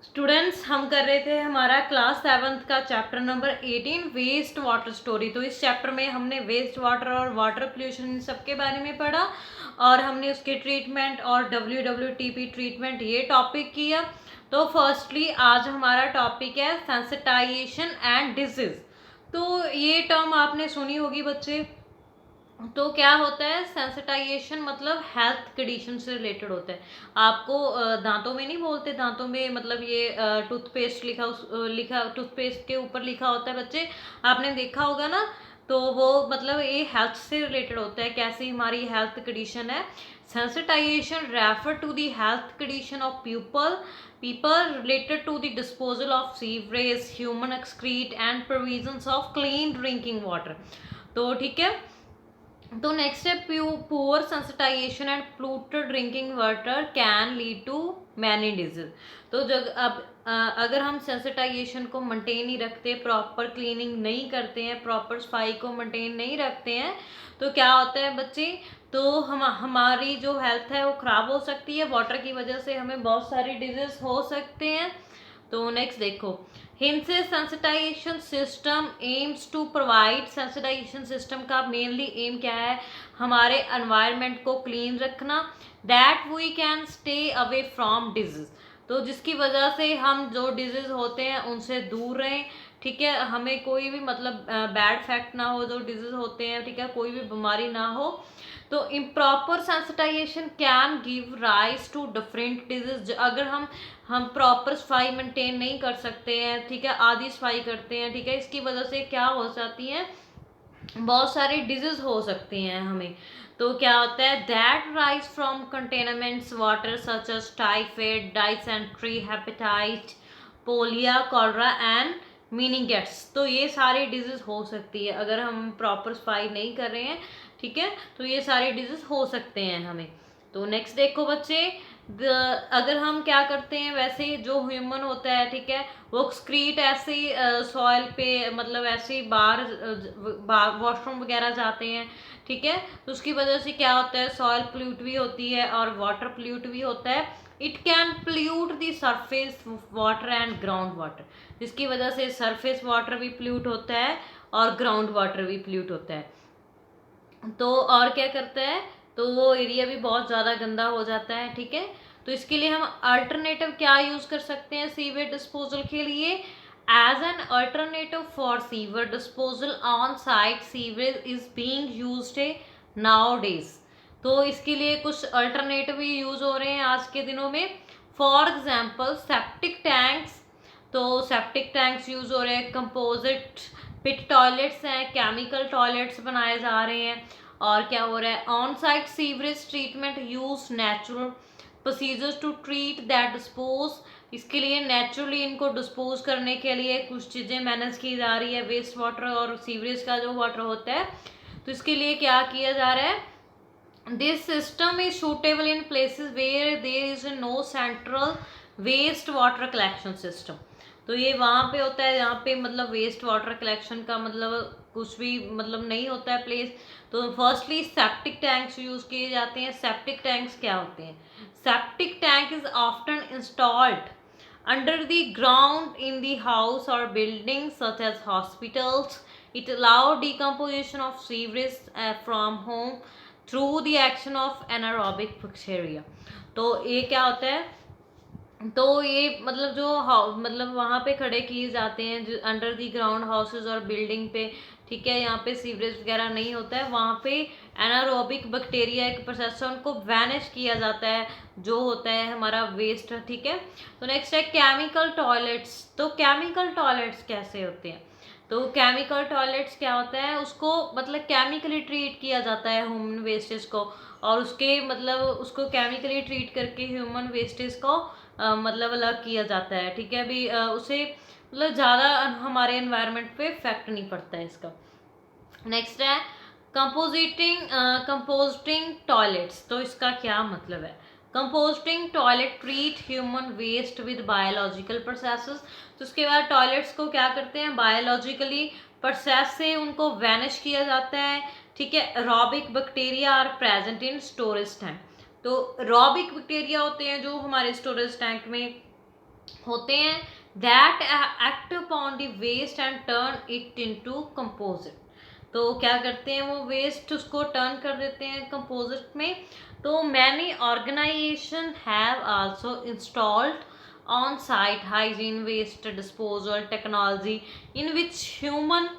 Students, हम कर रहे थे हमारा क्लास 7th का chapter number 18 waste water story. तो इस चैप्टर में हमने वेस्ट वाटर और वाटर पोल्यूशन सबके बारे में पढ़ा और हमने उसके ट्रीटमेंट और WWTP ट्रीटमेंट ये टॉपिक किया। तो फर्स्टली आज हमारा टॉपिक है सेंसिटाइजेशन एंड डिजीज। तो ये टर्म आपने सुनी होगी बच्चे। तो क्या होता है सेंसिटाइजेशन, मतलब हेल्थ कंडीशन से रिलेटेड होता है। आपको दांतों में नहीं बोलते, दांतों में मतलब ये टूथपेस्ट लिखा टूथपेस्ट के ऊपर लिखा होता है बच्चे, आपने देखा होगा ना। तो वो मतलब ये हेल्थ से रिलेटेड होता है, कैसी हमारी हेल्थ कंडीशन है। Sensitization refer to the health condition of people related to the disposal of sewerage, human excrete and provisions of clean drinking water. तो ठीक है। तो नेक्स्ट है poor sensitization and polluted drinking water can lead to many disease. तो जब अगर हम sensitisation को मेंटेन नहीं रखते, प्रॉपर क्लीनिंग नहीं करते हैं, प्रॉपर सफाई को मेंटेन नहीं रखते हैं, तो क्या होता है बच्चे, तो हमारी जो हेल्थ है वो ख़राब हो सकती है। वाटर की वजह से हमें बहुत सारी डिजीज हो सकते हैं। तो नेक्स्ट देखो, hence sensitization system aims to provide. Sensitization system का मेनली एम क्या है, हमारे एनवायरनमेंट को क्लीन रखना, that we can stay away from disease. तो जिसकी वजह से हम जो डिजीज होते हैं उनसे दूर रहें। ठीक है, हमें कोई भी मतलब बैड फैक्ट ना हो जो डिजीज होते हैं, ठीक है, कोई भी बीमारी ना हो। तो improper sensitization can give rise to different disease. अगर हम प्रॉपर सफाई मेंटेन नहीं कर सकते हैं, ठीक है, आधी सफाई करते हैं, ठीक है, इसकी वजह से क्या हो जाती है, बहुत सारी डिजीज हो सकती हैं हमें। तो क्या होता है, that rise from containments water such as typhoid, dysentery, hepatitis, polio, cholera and meningitis. तो ये सारी डिजीज हो सकती है अगर हम प्रॉपर सफाई नहीं कर रहे हैं, ठीक है। तो ये सारे डिजीज हो सकते हैं हमें। तो नेक्स्ट देखो बच्चे, अगर हम क्या करते हैं, वैसे जो ह्यूमन होता है, ठीक है, वो एक्सक्रीट ऐसे ही सॉइल पे, मतलब ऐसे ही बाहर वॉशरूम वगैरह जाते हैं, ठीक है। तो उसकी वजह से क्या होता है, सॉइल पोल्यूट भी होती है और वाटर पोल्यूट भी होता है। It can pollute the surface water and ground water, जिसकी वजह से सरफेस वाटर भी पोल्यूट होता है और ग्राउंड वाटर भी पोल्यूट होता है। तो और क्या करता है, तो वो एरिया भी बहुत ज़्यादा गंदा हो जाता है, ठीक है। तो इसके लिए हम अल्टरनेटिव क्या यूज़ कर सकते हैं सीवेज डिस्पोजल के लिए। As an alternative for sewer disposal on site sewage is being used nowadays. तो इसके लिए कुछ अल्टरनेटिव भी यूज़ हो रहे हैं आज के दिनों में। For example septic tanks. तो सेप्टिक टैंक्स यूज़ हो रहे हैं, कंपोजिट पिट टॉयलेट्स हैं, केमिकल टॉयलेट्स बनाए जा रहे हैं। और क्या हो रहा है, on site sewerage treatment use natural procedures to treat that dispose. इसके लिए नेचुरली इनको डिस्पोज करने के लिए कुछ चीज़ें मैनेज की जा रही है, वेस्ट वाटर और सीवरेज का जो वाटर होता है। तो इसके लिए क्या किया जा रहा है, this system is suitable in places where there is no central waste water collection system. तो ये वहाँ पे होता है जहाँ पे मतलब वेस्ट वाटर कलेक्शन का मतलब कुछ भी मतलब नहीं होता है प्लेस। तो फर्स्टली सेप्टिक टैंक्स यूज़ किए जाते हैं। सेप्टिक टैंक्स क्या होते हैं, septic tank is often installed under the ground in the house और building such as hospitals. It allow decomposition of sewerage from home through the action of anaerobic bacteria. तो ये क्या होता है, तो ये मतलब जो मतलब वहाँ पे खड़े किए जाते हैं अंडर दी ग्राउंड हाउसेज और बिल्डिंग पे, ठीक है, यहाँ पे सीवरेज वगैरह नहीं होता है, वहाँ पे एनारोबिक बैक्टीरिया एक प्रोसेस है, उनको वैनिश किया जाता है जो होता है हमारा वेस्ट, ठीक है। तो नेक्स्ट है केमिकल टॉयलेट्स। तो केमिकल टॉयलेट्स कैसे होते हैं, तो केमिकल टॉयलेट्स क्या होता है, उसको मतलब केमिकली ट्रीट किया जाता है ह्यूमन वेस्टेज को, और उसके मतलब उसको केमिकली ट्रीट करके ह्यूमन वेस्टेज को मतलब अलग किया जाता है, ठीक है। अभी उसे मतलब ज़्यादा हमारे एनवायरनमेंट पे इफेक्ट नहीं पड़ता है इसका। नेक्स्ट है कंपोस्टिंग टॉयलेट्स। तो इसका क्या मतलब है, composting toilet treat human waste with biological processes. तो उसके बाद टॉयलेट्स को क्या करते हैं, बायोलॉजिकली प्रोसेस से उनको वैनिश किया जाता है, ठीक है। Aerobic bacteria are present in storage tank. तो रॉबिक बैक्टीरिया होते हैं जो हमारे स्टोरेज टैंक में होते हैं that act upon the waste and turn it into composite. तो क्या करते हैं, वो वेस्ट उसको टर्न कर देते हैं कंपोजिट में। तो many organisation have also installed on site hygiene waste disposal technology in which human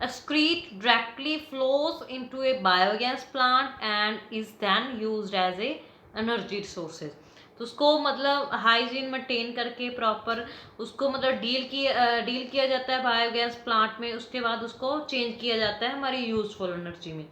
excrete directly flows into a biogas plant and is then used as a energy resources। तो उसको मतलब hygiene maintain करके proper उसको मतलब deal किया जाता है biogas plant में, उसके बाद उसको चेंज किया जाता है हमारी यूजफुल एनर्जी में।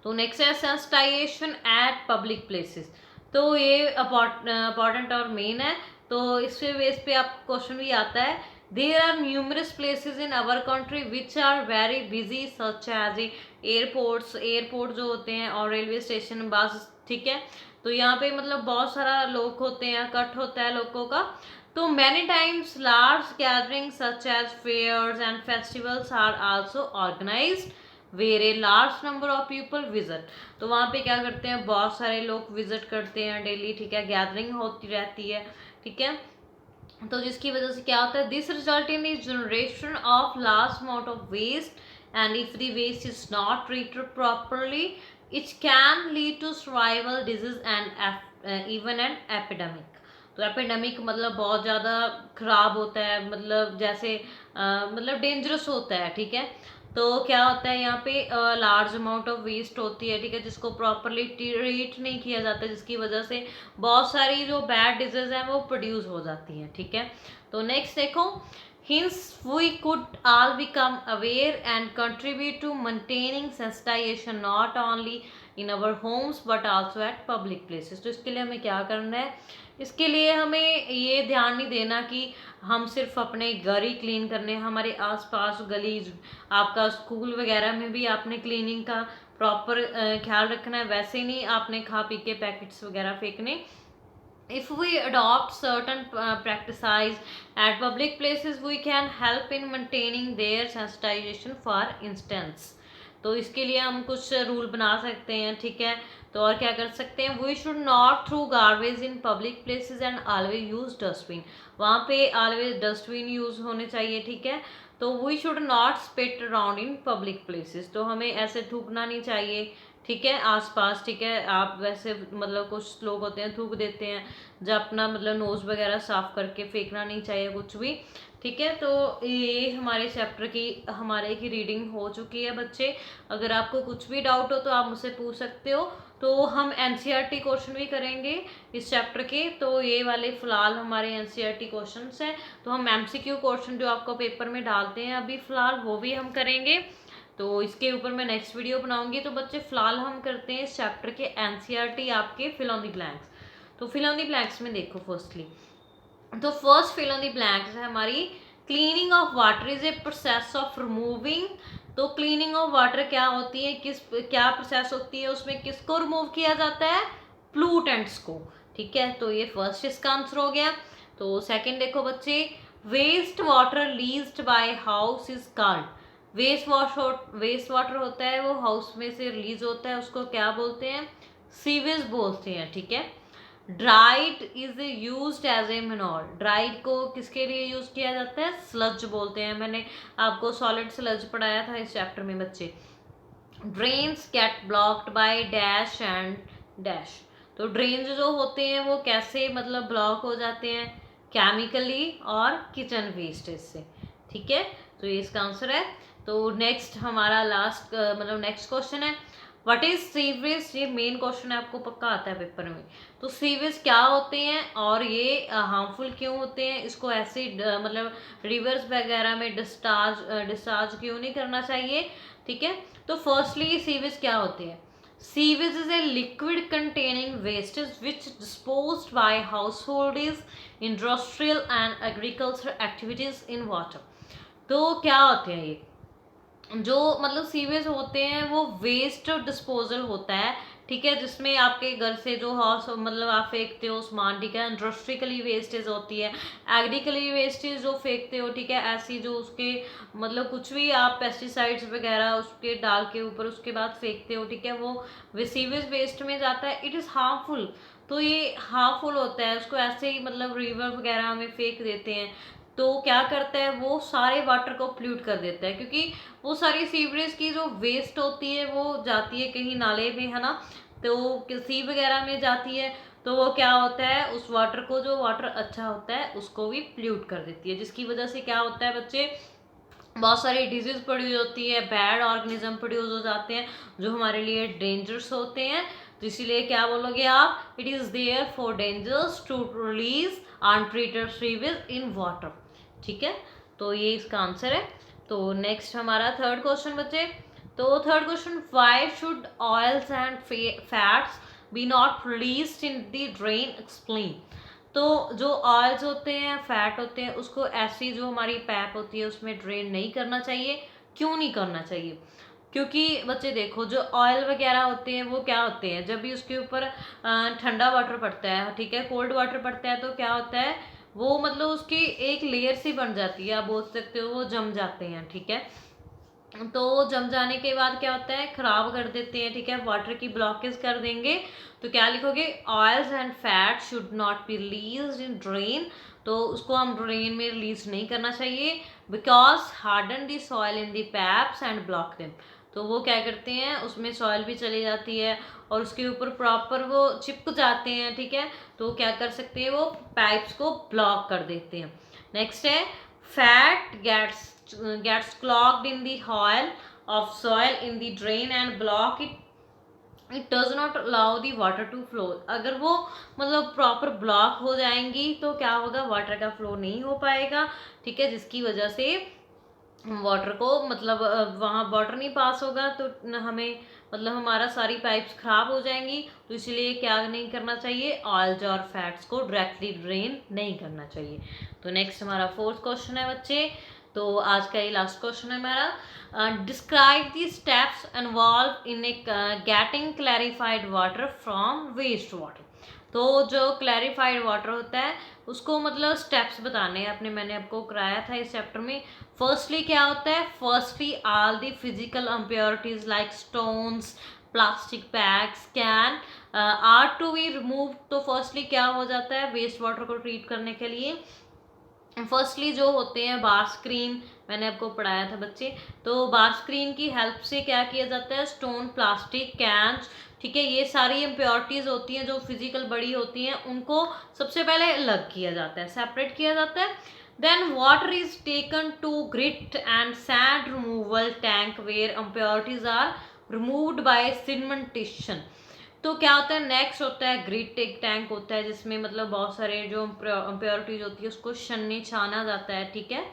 तो नेक्स्ट है सेंसिटाइजेशन एट पब्लिक प्लेसेस। तो ये इंपॉर्टेंट और मेन है। तो इसके बेस पे आप क्वेश्चन भी आता है, there are numerous places in our country which are very busy such as airport जो होते हैं और रेलवे स्टेशन बस, ठीक है। तो यहाँ पे मतलब बहुत सारा लोग होते हैं, कट होता है लोगों का। तो many times large gathering such as fairs and festivals are also organised where a large number of people visit. तो वहाँ पे क्या करते हैं, बहुत सारे लोग विजिट करते हैं डेली, ठीक है, गैदरिंग होती रहती है, ठीक है। तो जिसकी वजह से क्या होता है, this result in the generation of large amount of waste and if the waste is not treated properly it can lead to survival disease and even an epidemic. तो एपिडेमिक मतलब बहुत ज़्यादा खराब होता है, मतलब जैसे मतलब डेंजरस होता है, ठीक है। तो क्या होता है यहाँ पे लार्ज अमाउंट ऑफ वेस्ट होती है, ठीक है, जिसको प्रॉपरली ट्रीट नहीं किया जाता, जिसकी वजह से बहुत सारी जो बैड डिजीज हैं वो प्रोड्यूस हो जाती हैं, ठीक है। तो नेक्स्ट देखो, hence we could all become aware and contribute to maintaining sensitization not only in our homes but also at public places। तो इसके लिए हमें क्या करना है, इसके लिए हमें ये ध्यान नहीं देना कि हम सिर्फ अपने घर ही क्लीन करने, हमारे आसपास गली, आपका स्कूल वगैरह में भी आपने क्लीनिंग का प्रॉपर ख्याल रखना है। वैसे नहीं आपने खा पी के पैकेट्स वगैरह फेंकने। If we adopt certain practices at public places we can help in maintaining their sensitization for instance। तो इसके लिए हम कुछ रूल बना सकते हैं, ठीक है। तो और क्या कर सकते हैं, we should not through garbage in public places and always use dustbin. वहाँ पे ऑलवेज डस्टबिन यूज होने चाहिए, ठीक है। तो we should not spit around in public places. तो हमें ऐसे थूकना नहीं चाहिए, ठीक है, आसपास, ठीक है। आप वैसे मतलब कुछ लोग होते हैं थूक देते हैं, जब अपना मतलब नोज वगैरह साफ करके फेंकना नहीं चाहिए कुछ भी, ठीक है। तो ये हमारे चैप्टर की हमारे की रीडिंग हो चुकी है बच्चे। अगर आपको कुछ भी डाउट हो तो आप मुझसे पूछ सकते हो। तो हम एनसीईआरटी क्वेश्चन भी करेंगे इस चैप्टर के। तो ये वाले फिलहाल हमारे एनसीईआरटी क्वेश्चंस हैं। तो हम एमसीक्यू क्वेश्चन जो आपको पेपर में डालते हैं अभी फिलहाल वो भी हम करेंगे। तो इसके ऊपर मैं नेक्स्ट वीडियो बनाऊंगी। तो बच्चे फिलहाल हम करते हैं इस चैप्टर के एनसीईआरटी आपके फिल इन द ब्लैंक्स। तो फिल इन द ब्लैंक्स में देखो फर्स्टली, तो first fill in the blanks है हमारी cleaning of water is a process of removing. तो क्लीनिंग ऑफ वाटर क्या होती है, क्या प्रोसेस होती है, उसमें किसको रिमूव किया जाता है, प्लूटेंट्स को, ठीक है। तो ये फर्स्ट इसका आंसर हो गया। तो सेकंड देखो बच्चे, waste water leased by house is called. Waste water होता है वो हाउस में से रिलीज होता है, उसको क्या बोलते हैं, सीवेज बोलते हैं, ठीक है। Dried is used as a manure. Dried को किसके लिए यूज किया जाता है, स्लज बोलते हैं। मैंने आपको सॉलिड स्लज पढ़ाया था इस चैप्टर में बच्चे। Drains get blocked by dash and dash. तो ड्रेन्स जो होते हैं वो कैसे मतलब ब्लॉक हो जाते हैं, केमिकली और किचन वेस्टेज से, ठीक है। तो ये इसका आंसर है। तो नेक्स्ट हमारा लास्ट मतलब नेक्स्ट क्वेश्चन है, व्हाट इज सीवेज। ये मेन क्वेश्चन है, आपको पक्का आता है पेपर में। तो सीवेज क्या होते हैं और ये हार्मफुल क्यों होते हैं, इसको एसिड मतलब रिवर्स वगैरह में डिस्चार्ज क्यों नहीं करना चाहिए, ठीक है। तो फर्स्टली सीवेज क्या होते हैं, sewage is a liquid containing wastage which disposed by households, industrial and agriculture activities in water. तो क्या होते हैं ये, जो मतलब सीवेज होते हैं वो वेस्ट डिस्पोजल होता है, ठीक है, जिसमें आपके घर से जो हाउस मतलब आप फेंकते हो सामान, ठीक है। इंडस्ट्रिकली वेस्टेज होती है, एग्रीकली वेस्टेज जो फेंकते हो, ठीक है, ऐसी जो उसके मतलब कुछ भी आप पेस्टिसाइड्स वगैरह उसके डाल के ऊपर उसके बाद फेंकते हो, ठीक है, वो सीवेज वेस्ट में जाता है। It is harmful. तो ये हाफ फुल होता है, उसको ऐसे ही मतलब रिवर वगैरह में फेंक देते हैं, तो क्या करता है वो सारे वाटर को पोल्यूट कर देता है, क्योंकि वो सारी सीवरेज की जो वेस्ट होती है वो जाती है कहीं नाले में, है ना, तो सी वगैरह में जाती है, तो वो क्या होता है उस वाटर को, जो वाटर अच्छा होता है उसको भी पोल्यूट कर देती है, जिसकी वजह से क्या होता है बच्चे, बहुत सारी डिजीज प्रोड्यूस होती है, बैड ऑर्गेनिज्म प्रोड्यूस हो जाते हैं जो हमारे लिए डेंजरस होते हैं। तो इसीलिए क्या बोलोगे आप, it is therefore dangerous to release untreated sewage in water. ठीक है, तो ये इसका आंसर है। तो नेक्स्ट हमारा थर्ड क्वेश्चन बच्चे, तो third question, why should oils and fats be not released in the drain, explain. तो जो ऑयल्स होते हैं, फैट होते हैं, उसको ऐसी जो हमारी पैप होती है उसमें ड्रेन नहीं करना चाहिए। क्यों नहीं करना चाहिए, क्योंकि बच्चे देखो जो ऑयल वगैरह होते हैं वो क्या होते हैं, जब भी उसके ऊपर ठंडा वाटर पड़ता है, ठीक है, कोल्ड वाटर पड़ता है, तो क्या होता है वो मतलब उसकी एक लेयर सी बन जाती है, आप बोल सकते हो वो जम जाते हैं। ठीक है, तो जम जाने के बाद क्या होता है, खराब कर देते हैं। ठीक है, वाटर की ब्लॉकेज कर देंगे। तो क्या लिखोगे, oils and fat should not be release in drain, तो उसको हम ड्रेन में रिलीज नहीं करना चाहिए, because harden the soil in the paps and block them. तो वो क्या करते हैं, उसमें सॉइल भी चली जाती है और उसके ऊपर प्रॉपर वो चिपक जाते हैं। ठीक है, तो क्या कर सकते हैं, वो पाइप्स को ब्लॉक कर देते हैं। नेक्स्ट है, fat gets clogged in the oil of soil in the drain and block it does not allow the water to flow। अगर वो मतलब प्रॉपर ब्लॉक हो जाएंगी तो क्या होगा, वाटर का फ्लो नहीं हो पाएगा। ठीक है, जिसकी वजह से वाटर को मतलब वहाँ वाटर नहीं पास होगा, तो हमें मतलब हमारा सारी पाइप्स खराब हो जाएंगी। तो इसलिए क्या नहीं करना चाहिए, ऑयल्स और फैट्स को डायरेक्टली ड्रेन नहीं करना चाहिए। तो नेक्स्ट हमारा फोर्थ क्वेश्चन है बच्चे, तो आज का ये लास्ट क्वेश्चन है हमारा, describe the steps involve in a getting clarified water from waste water. तो जो क्लैरिफाइड वाटर होता है उसको मतलब स्टेप्स बताने हैं अपने, मैंने आपको कराया था इस चैप्टर में। फर्स्टली क्या होता है, firstly all the physical impurities like stones, plastic bags can are to be remove. तो फर्स्टली क्या हो जाता है, वेस्ट वाटर को ट्रीट करने के लिए फर्स्टली जो होते हैं बार स्क्रीन, मैंने आपको पढ़ाया था बच्चे, तो बार स्क्रीन की हेल्प से क्या किया जाता है, स्टोन, प्लास्टिक, कैंस, ठीक है, ये सारी इम्प्योरिटीज होती हैं जो फिजिकल बड़ी होती हैं, उनको सबसे पहले अलग किया जाता है, सेपरेट किया जाता है। Then water is taken to grit and sand removal tank where impurities are removed by sedimentation. तो क्या होता है, नेक्स्ट होता है ग्रिट, एक टैंक होता है जिसमें मतलब बहुत सारे जो इम्प्योरिटीज होती है उसको छाना जाता है। ठीक है,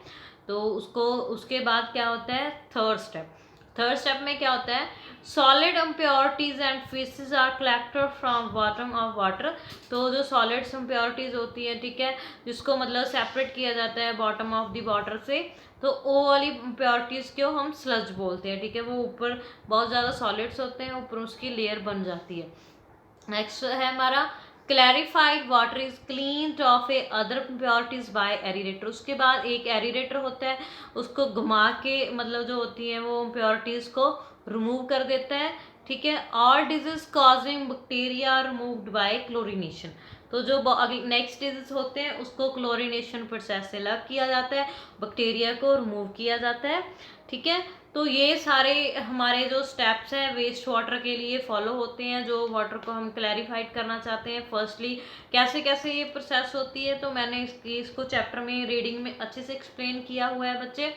तो उसको उसके बाद क्या होता है, थर्ड स्टेप में क्या होता है, solid impurities and faeces are collected from bottom of water. तो जो सॉलिड्स इम्प्योरिटीज होती है, ठीक है, जिसको मतलब सेपरेट किया जाता है बॉटम ऑफ द वाटर से, तो वो वाली इम्प्योरिटीज को हम स्लज बोलते हैं। ठीक है, वो ऊपर बहुत ज़्यादा सॉलिड्स होते हैं, ऊपर उसकी लेयर बन जाती है। नेक्स्ट है हमारा clarified water is cleaned of a other impurities by aerator. उसके बाद एक एरिडेटर होता है, उसको घुमा के मतलब जो होती है वो इम्प्योरिटीज को रिमूव कर देता है। ठीक है, all disease causing bacteria removed by chlorination. तो जो नेक्स्ट डिजीज होते हैं उसको क्लोरीनेशन प्रोसेस से अलग किया जाता है, बैक्टीरिया को रिमूव किया जाता है। ठीक है, तो ये सारे हमारे जो स्टेप्स हैं वेस्ट वाटर के लिए फॉलो होते हैं, जो वाटर को हम क्लैरिफाइड करना चाहते हैं। फर्स्टली कैसे कैसे ये प्रोसेस होती है, तो मैंने इसको चैप्टर में रीडिंग में अच्छे से एक्सप्लेन किया हुआ है बच्चे।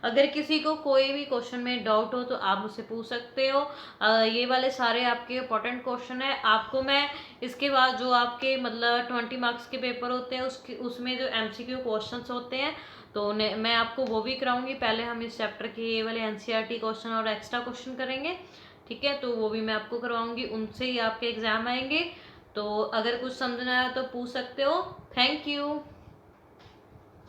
अगर किसी को कोई भी क्वेश्चन में डाउट हो तो आप मुझसे पूछ सकते हो। ये वाले सारे आपके इंपॉर्टेंट क्वेश्चन है, आपको मैं इसके बाद जो आपके मतलब 20 मार्क्स के पेपर होते हैं उसमें जो MCQ क्वेश्चंस होते हैं तो मैं आपको वो भी कराऊंगी। पहले हम इस चैप्टर के ये वाले NCERT क्वेश्चन और एक्स्ट्रा क्वेश्चन करेंगे। ठीक है, तो वो भी मैं आपको करवाऊंगी, उनसे ही आपके एग्जाम आएंगे। तो अगर कुछ समझना है तो पूछ सकते हो। Thank you.